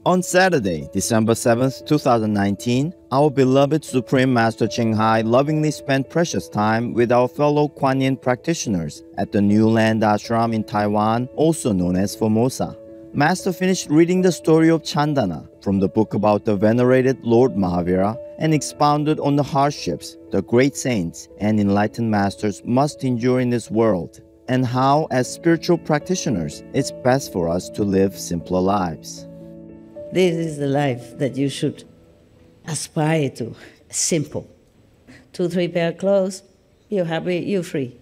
On Saturday, December 7th, 2019, our beloved Supreme Master Ching Hai lovingly spent precious time with our fellow Kuan Yin practitioners at the New Land Ashram in Taiwan, also known as Formosa. Master finished reading the story of Chandana from the book about the venerated Lord Mahavira and expounded on the hardships the great saints and enlightened masters must endure in this world, and how, as spiritual practitioners, it's best for us to live simpler lives. This is the life that you should aspire to, simple. 2-3 pair of clothes, you're happy, you're free.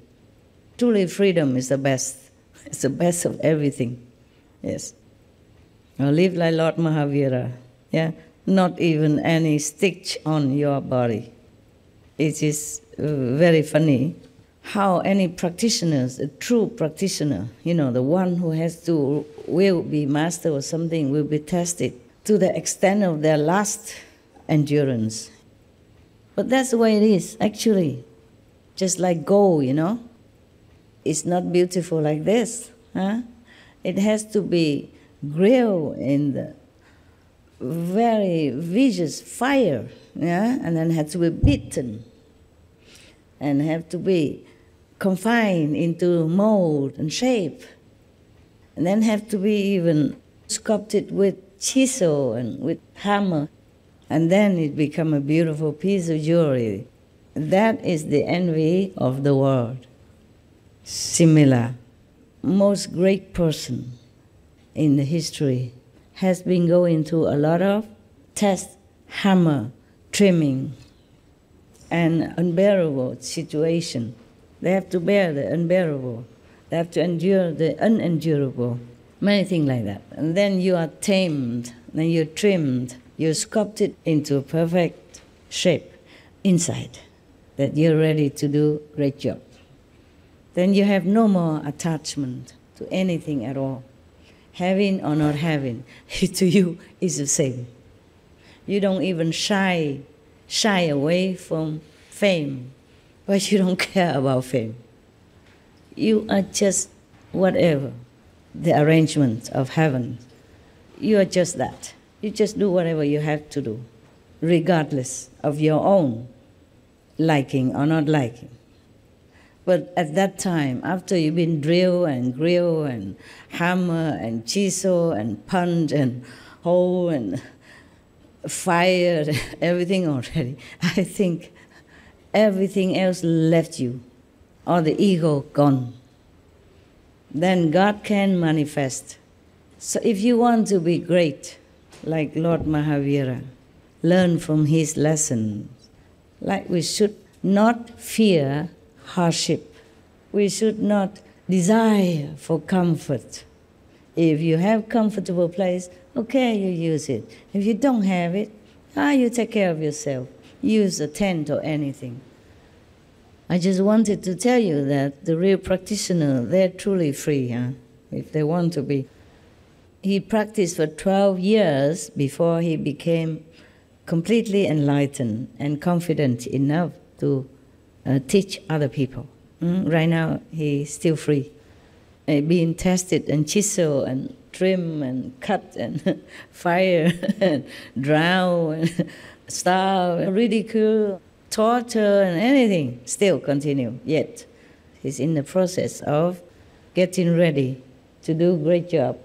Truly freedom is the best. It's the best of everything, yes. Now live like Lord Mahavira, yeah? Not even any stitch on your body. It is very funny how any practitioners, a true practitioner, the one who will be master or something, will be tested to the extent of their last endurance. But that's the way it is, actually. Just like gold, It's not beautiful like this, huh? It has to be grilled in the very vicious fire, yeah? And then has to be beaten and have to be confined into mold and shape, and then have to be even sculpted with chisel and with hammer, and then it become a beautiful piece of jewelry. That is the envy of the world. Similar, most great person in the history has been going through a lot of test, hammer, trimming, and unbearable situation. They have to bear the unbearable. They have to endure the unendurable. Many things like that. And then you are tamed, then you're trimmed, you're sculpted into a perfect shape inside, that you're ready to do a great job. Then you have no more attachment to anything at all. Having or not having, to you is the same. You don't even shy away from fame, but you don't care about fame. You are just whatever, the arrangement of heaven. You are just that. You just do whatever you have to do, regardless of your own liking or not liking. But at that time, after you've been drilled and grilled and hammer and chisel and punch and hole and fire, everything already, I think everything else left you, or the ego gone. Then God can manifest. So if you want to be great, like Lord Mahavira, learn from his lessons. Like we should not fear hardship. We should not desire for comfort. If you have comfortable place, okay, you use it. If you don't have it, you take care of yourself. Use a tent or anything. I just wanted to tell you that the real practitioner, they're truly free, if they want to be. He practiced for 12 years before he became completely enlightened and confident enough to teach other people. Right now, he's still free. Being tested and chisel and trim and cut and fire and drown and starve, ridicule, torture and anything still continue. Yet, he's in the process of getting ready to do a great job.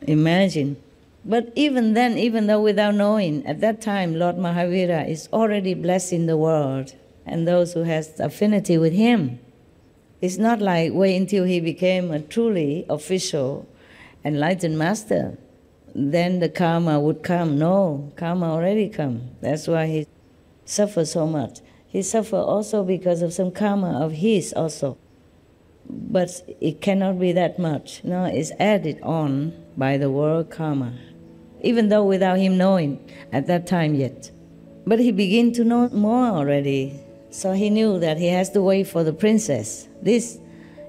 Imagine. But even then, even though without knowing, at that time, Lord Mahavira is already blessing the world and those who has affinity with him. It's not like wait until he became a truly official enlightened master, then the karma would come. No, karma already come. That's why he suffers so much. He suffers also because of some karma of his also. But it cannot be that much. No, it's added on by the world karma, even though without him knowing at that time yet. But he began to know more already. So he knew that he has to wait for the princess, this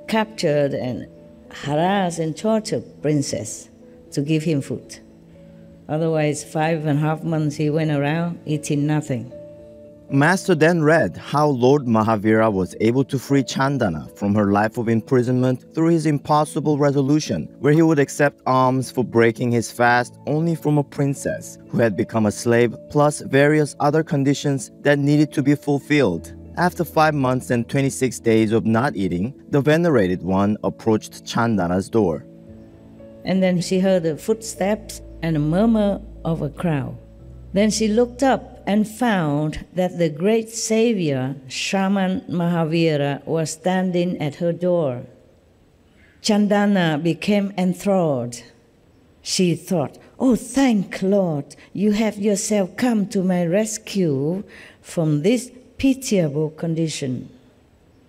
captured and harassed and tortured princess, to give him food. Otherwise, 5.5 months he went around eating nothing. Master then read how Lord Mahavira was able to free Chandana from her life of imprisonment through his impossible resolution, where he would accept alms for breaking his fast only from a princess who had become a slave, plus various other conditions that needed to be fulfilled. After 5 months and 26 days of not eating, the venerated one approached Chandana's door. And then she heard the footsteps and a murmur of a crowd. Then she looked up and found that the great savior, Shaman Mahavira, was standing at her door. Chandana became enthralled. She thought, "Oh, thank Lord, you have yourself come to my rescue from this pitiable condition."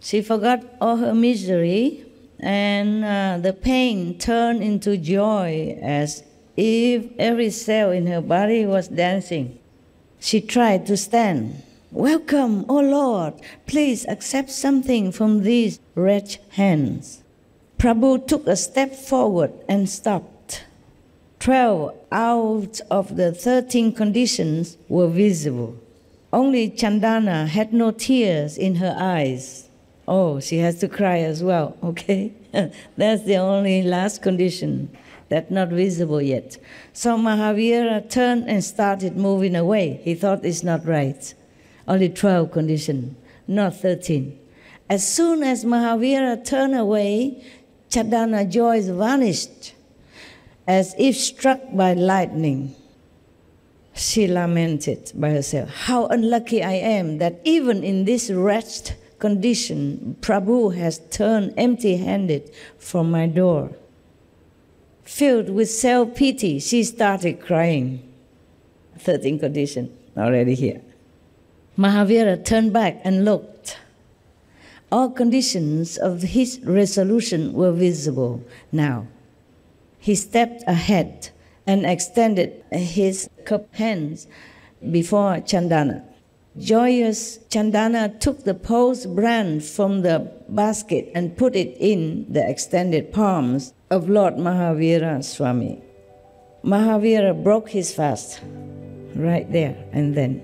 She forgot all her misery, and the pain turned into joy as if every cell in her body was dancing. She tried to stand. "Welcome, O Lord, please accept something from these wretched hands." Prabhu took a step forward and stopped. 12 out of the 13 conditions were visible. Only Chandana had no tears in her eyes. Oh, she has to cry as well, okay? That's the only last condition that's not visible yet. So Mahavira turned and started moving away. He thought it's not right. Only 12 conditions, not 13. As soon as Mahavira turned away, Chandana's joy vanished, as if struck by lightning. She lamented by herself, "How unlucky I am that even in this wretched condition, Prabhu has turned empty-handed from my door." Filled with self-pity, she started crying. 13 condition already here. Mahavira turned back and looked. All conditions of his resolution were visible now. He stepped ahead and extended his cupped hands before Chandana. Joyous Chandana took the pulse brand from the basket and put it in the extended palms of Lord Mahavira Swami. Mahavira broke his fast right there and then.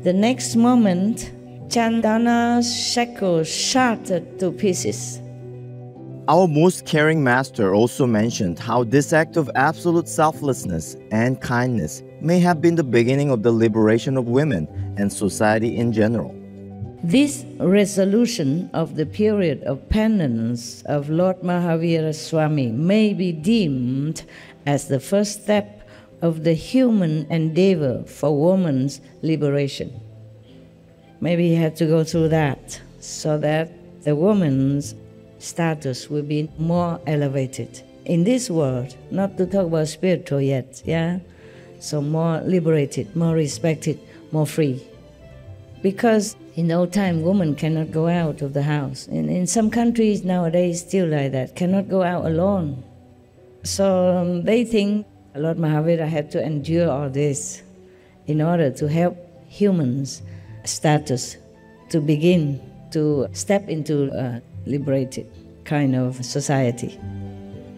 The next moment, Chandana's shackles shattered to pieces. Our most caring master also mentioned how this act of absolute selflessness and kindness may have been the beginning of the liberation of women and society in general. This resolution of the period of penance of Lord Mahavira Swami may be deemed as the first step of the human endeavor for woman's liberation. Maybe he had to go through that so that the woman's status will be more elevated in this world, not to talk about spiritual yet, yeah? So more liberated, more respected, more free. Because in old time, women cannot go out of the house. In some countries nowadays, still like that, cannot go out alone. So they think Lord Mahavira had to endure all this in order to help humans' status to begin to step into a liberated kind of society.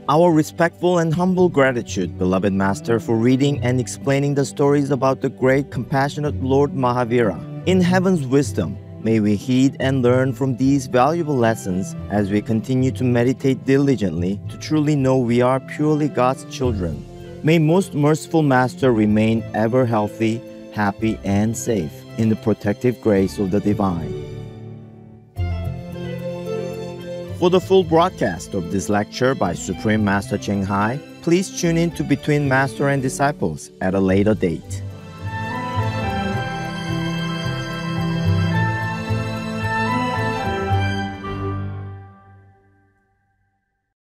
Our respectful and humble gratitude, beloved Master, for reading and explaining the stories about the great compassionate Lord Mahavira. In heaven's wisdom, may we heed and learn from these valuable lessons as we continue to meditate diligently to truly know we are purely God's children. May most merciful Master remain ever healthy, happy, and safe in the protective grace of the Divine. For the full broadcast of this lecture by Supreme Master Ching Hai, please tune in to Between Master and Disciples at a later date.